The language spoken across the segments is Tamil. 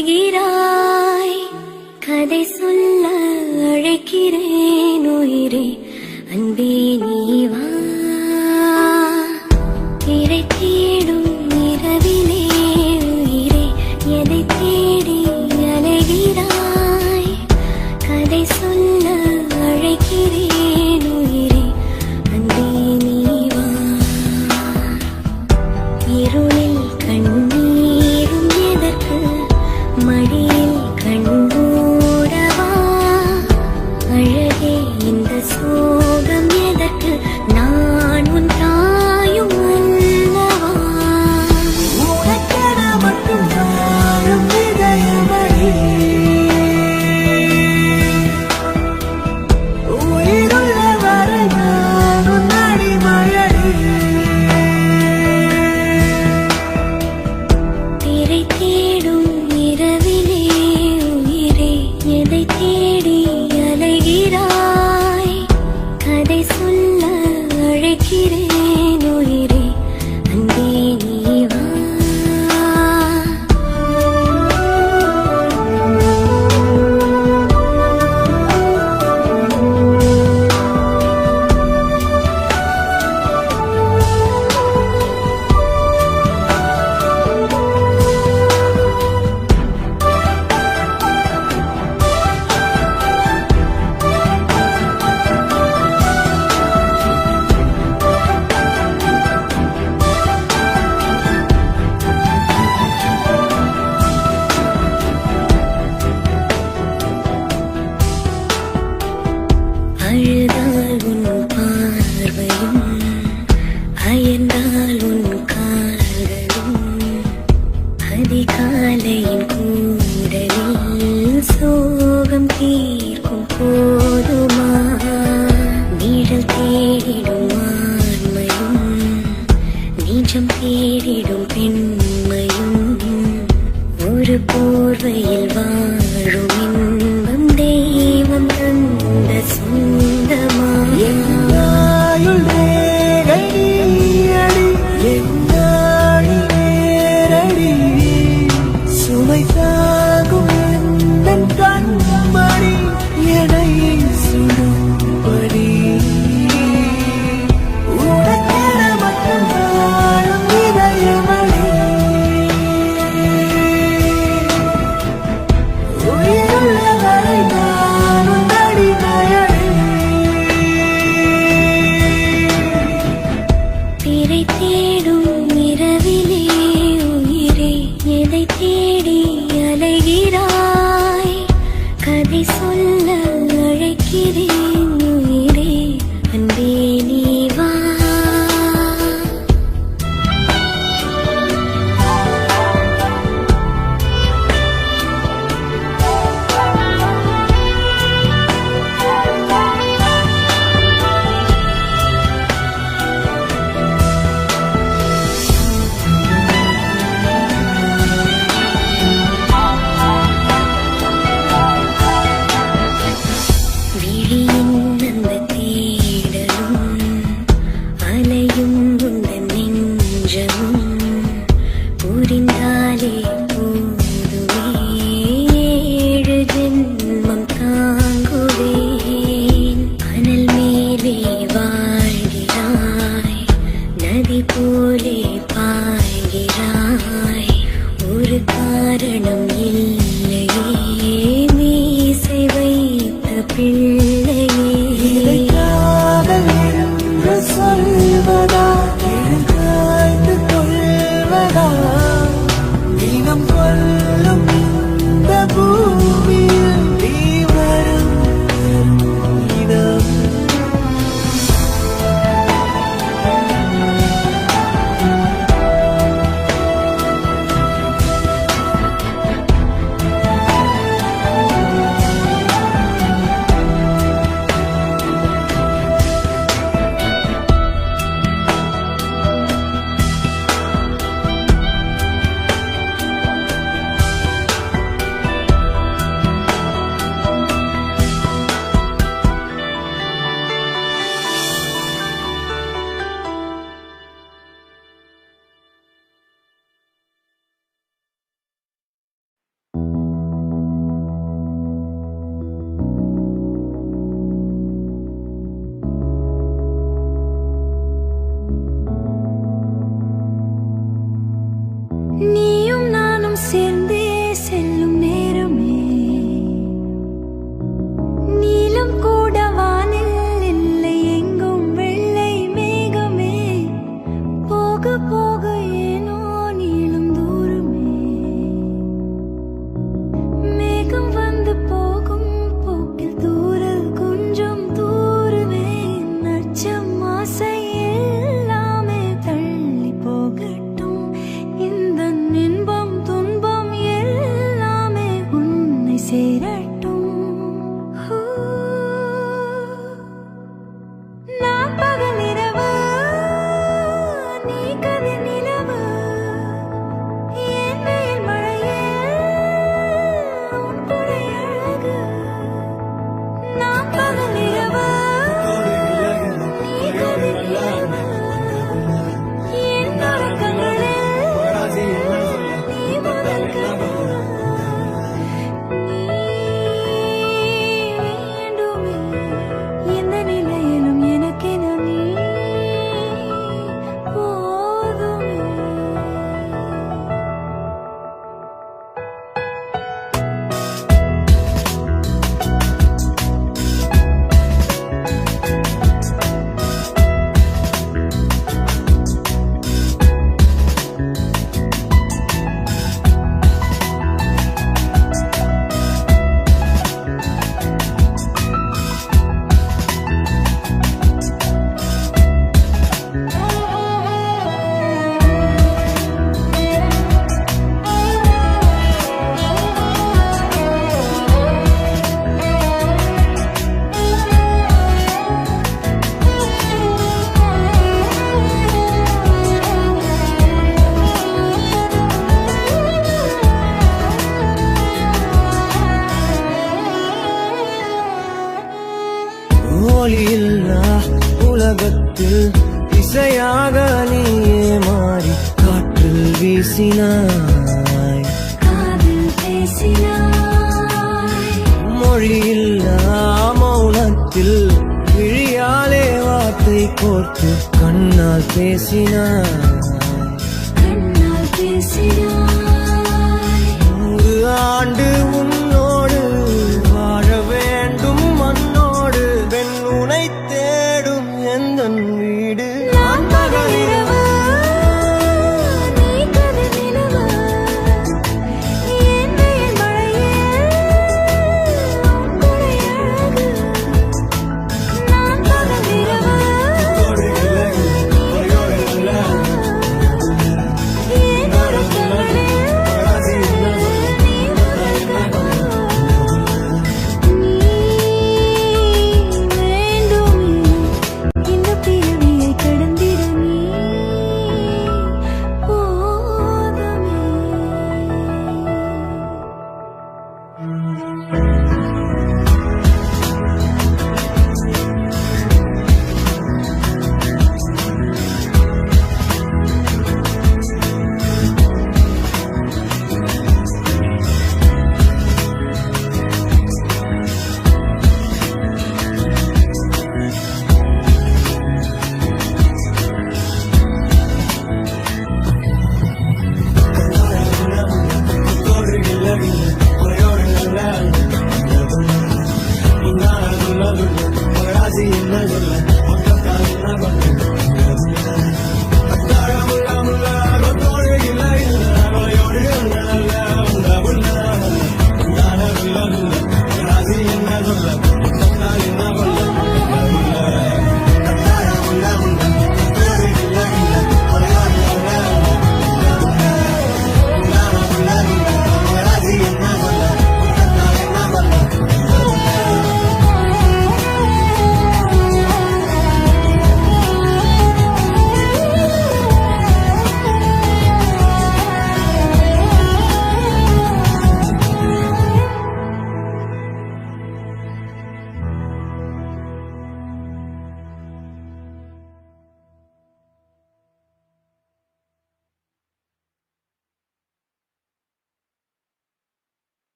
அலைகிறாய். கதை சொல்ல அழைக்கிறேன் உயிரே, அன்பே நீ வா. திரை தேடும் இரவிலே உயிரே, எதை தேடி அலைகிறாய். கதை சொல்ல அழைக்கிறேன் உயிரே, அன்பே நீ வா. இருளில் கண்ணீரும் எதற்கு, மடியில் கண்மூடவா. அழகே இந்த சோகம் எதற்கு, நான் உன் தாயும் அல்லவா. உனக்கென மட்டும் வாழும் இதயமடி, உயிருள்ள வரை நான் உன் அடிமையடி. திரை தேடும் இரவிலே உயிரே, எதை தேடி அலைகிறாய். கதை சொல்ல அழைக்கிறேன் உயிரே, அன்பே நீ வா. அழுதால் உன் பார்வையும், அயர்ந்தால் உன் கால்களும், அதிகாலையின் கூடலில் சோகம் தீர்க்கும் போதுமா. நிழல் தேடிடும் ஆண்மையும், நிஜம் தேடிடும் பெண்மையும், ஒரு போர்வையில் வாழும் இன்பம் தெய்வம் தந்த சொந்தமா. என்னாயுள் ரேகை நீயடி, என்னாழி நேரடி, சுமை தாங்கும் எந்தன் கண்மணி, என்னை சுடும்படி. உனக்கென மட்டும் வாழும் இதயமடி, உயிருள்ள வரை நான் உன் அடிமையடி. திரை தேடும் இரவிலே உயிரே, எதை தேடி அலைகிறாய். கதை சொல்ல அழைக்கிறேன் உயிரே, அன்பே நீ வா. விழியின் அந்த தேடலும், அலையும் உந்தன் நெஞ்சமும், புரிந்தாலே போதுமே ஏழு ஜென்மம் தாங்குவேன். அனல் மேலே வாழ்கிறாய், நதி போலே பாய்கிறாய். ஒரு காரணம் இல்லையே மீசை வைத்த பிள்ளையே. இதை காதல் என்று சொல்வதா, எழுகாய்ந்து கொள்வதா, தினம் கொல்லும் இந்த பூமியில் நீ வரும் இடம். மொழியில்லா உலகத்தில் இசையாக நீயே மாறி காற்றில் வீசினாய். காதில் பேசினாய். மொழியில்லா மௌனத்தில் விழியாலே வார்த்தை கோர்த்து கண்ணால் பேசினாய். கண்ணால் பேசினாய். 100 ஆண்டு உன்னோடு வாழ வேண்டும் மண்ணோடு பெண் உனை தேடும் எந்தன் வீடு. நான் பகலிரவு, நீ கதிர்நிலவு. என் வெயில் மழையில் உன் கொடை அழகு. நான் பகலிரவு, என் உறக்கங்களில் நீ முதல் கனவு. நீ வேண்டும் இந்த பிறவியை கடந்திட நீ போதுமே.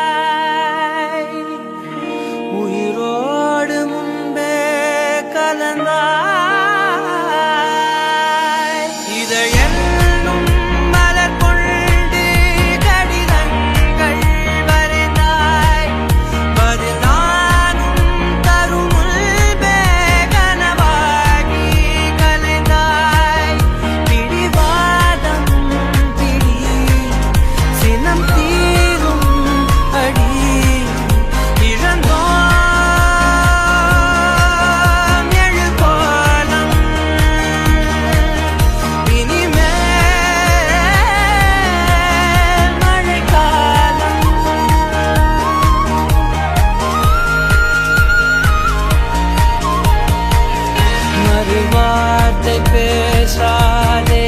கரைந்தாய் உயிரோடு முன்பே கலந்தாய் இதழென்னும் மலர் கொண்டு கடிதங்கள் வரைந்தாய் பதில் நானும் தரும் முன்பே கனவாகி கலைந்தாய் பிடிவாதம் பிடி சினம் தீரும் அடி இழந்தோம் எழுகோலம் இனிமேல் மழைக்காலம் மறுவார்த்தை பேசாதே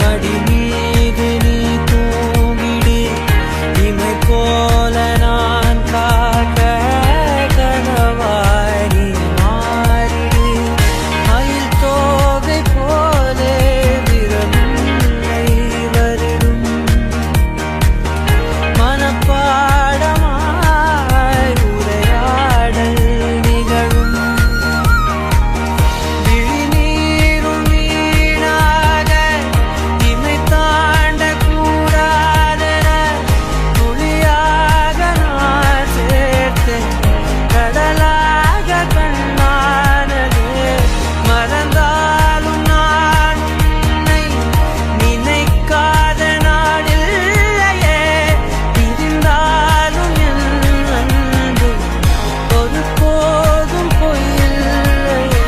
மடி மீது நீ தூங்கிடு இமை போல நான் காக்க கனவாய் நீ மாறிடு மயில் தோகை போலே விரலை வருடும் மனப்பாடமாய் உரையாடல் நிகழும் விழிநீரும் வீணாக இமை தாண்டக் கூடாதென துளியாக நான் சேர்த்தேன் கடலாக கண்ணானதே மறந்தாலும் நான் உன்னை நினைக்காத நாடில்லையே பிரிந்தாலும் என் அன்பு ஒருபோதும் பொய்யில்லையே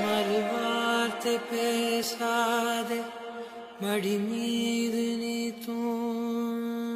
மறுவார்த்தை பேசாதே மடி மீது நீ தூங்கிடு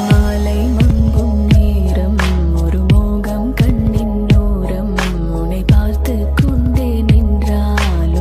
மாலை மங்கும் நேரம் ஒரு மோகம் கண்ணின் ஓரம் உன்னை பார்த்து கொண்டே நின்றால்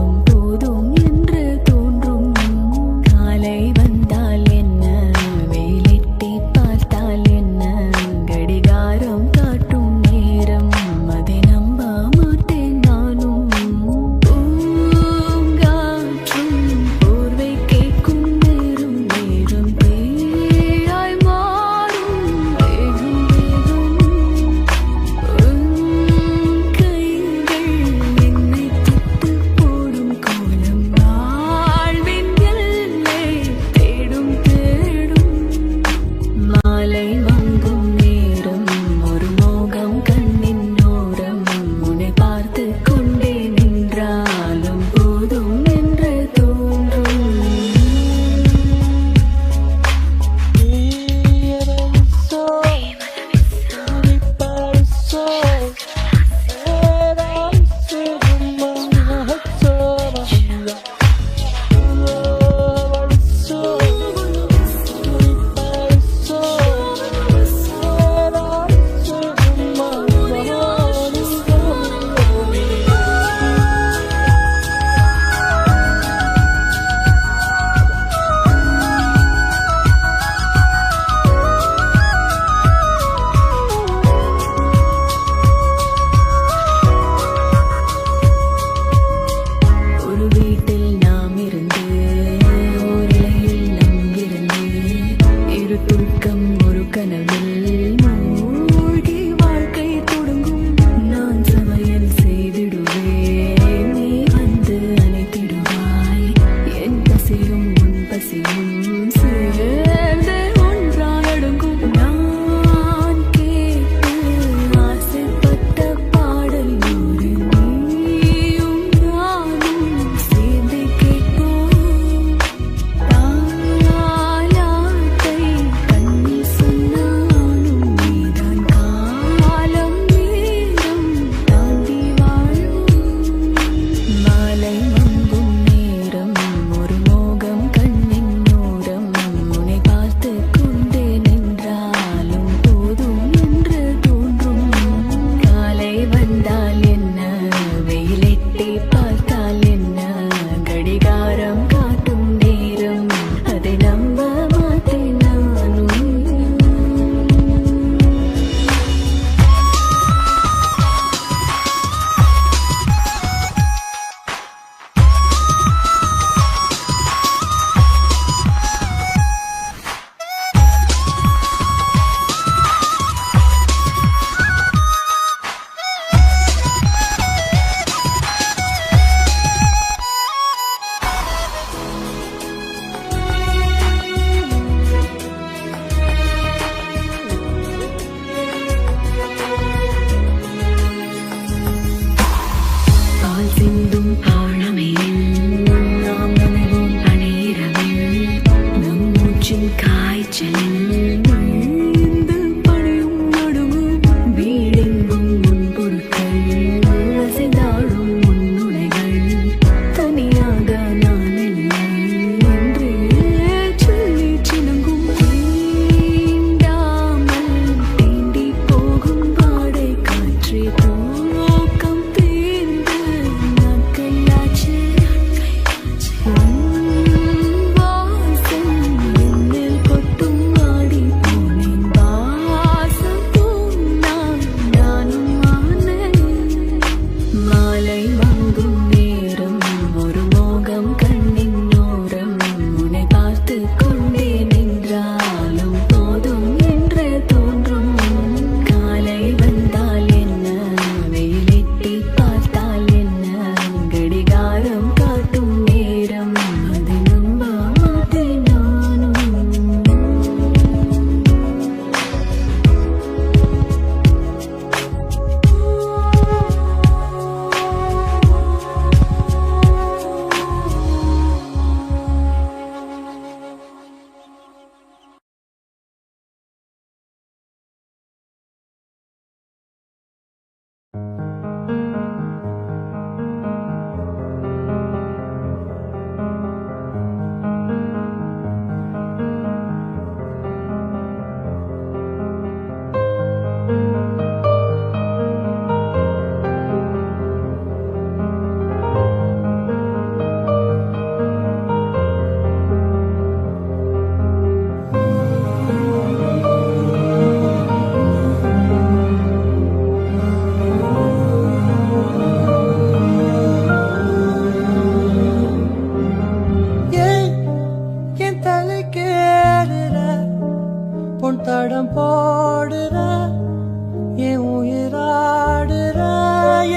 ஓடுற என் உயிராடுற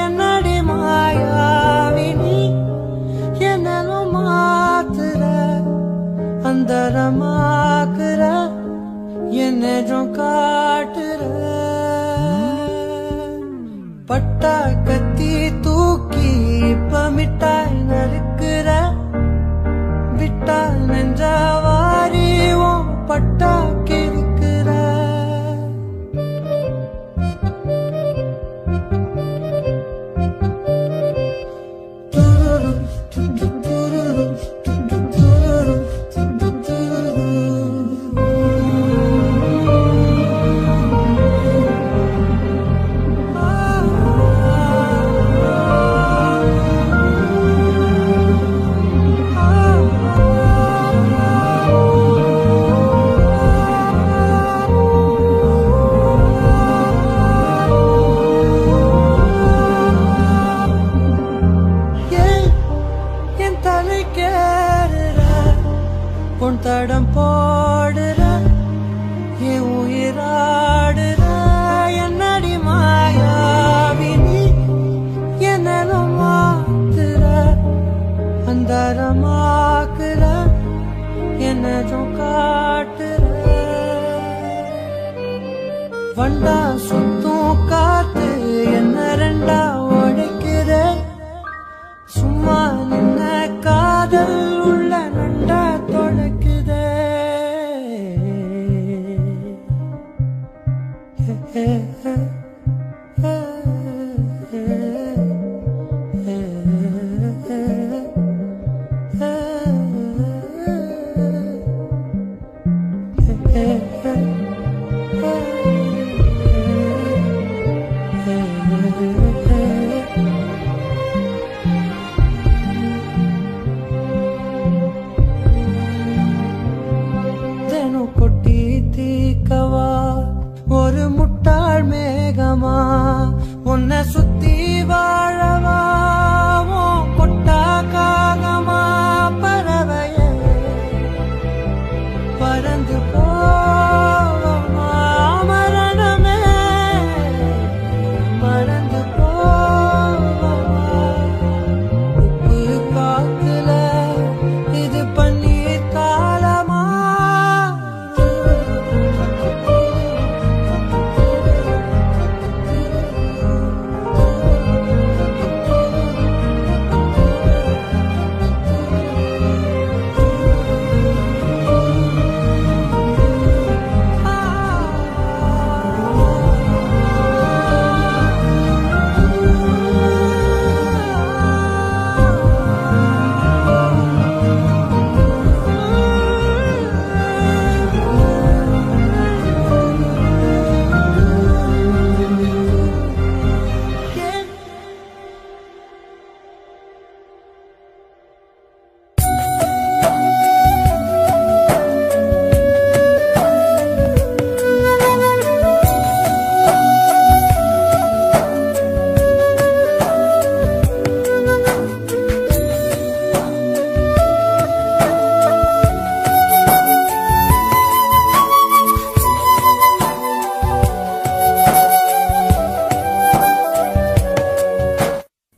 என்னடி மாயாவினி என்னலும் மாத்துற அந்தரமாக்குற என்னும் காட்டுற பட்டா கத்தி தூக்கி இப்ப மிட்டாய் நறுக்குற விட்டா நெஞ்சவாரி உன் பட்டா கிறுக்குற பொன் தடம் போடுற என் உயிராடுற என்னடி மாயாவினி என்னலும் மாத்துற அந்தரமாக்குற என்னும் காட்டுற வண்டா சுத்தும் காத்து என்ன ரெண்டா உடைக்கிற சும்மா நின்ன காதல் உள்ள நண்டா தொடக்குதே கொட்டி தீக்கவா ஒரு முட்டாள் மேகமா உன்னை சுத்தி வாழவா கொட்டா காகமா பறவையே பறந்து போவமா மரணமே மறந்து போவமா உப்பு காத்துல இது பன்னீர் காலமா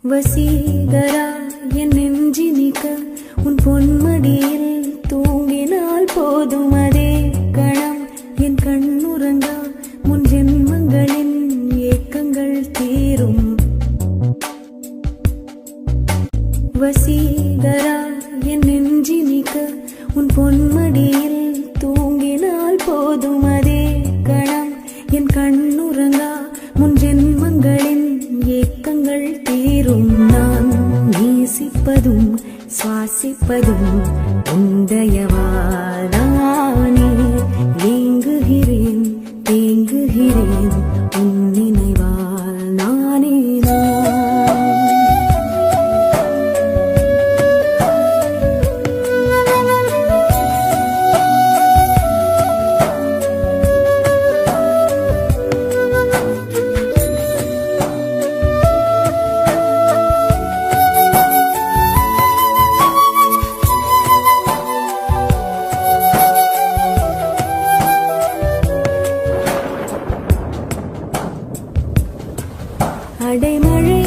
வசீகரா என் நெஞ்சினிக்க உன் பொன்மடியில் தூங்கினால் போதும் அதே கணம் என் கண்ணுறங்கா முன் ஜென்மங்களின் ஏக்கங்கள் தீரும் வசீகரா என் நெஞ்சினிக்க உன் பொன்மடியில் தூங்கினால் போதும் அதே கணம் என் கண்ணுறங்கா முன் ஜென்மங்களின் ஏக்கங்கள் தீரும் நான் நேசிப்பதும் சுவாசிப்பதும் உந்தயவாதானே ஏங்குகிறேன் தேங்குகிறேன் உன் நினைவால் நானே அடைமழை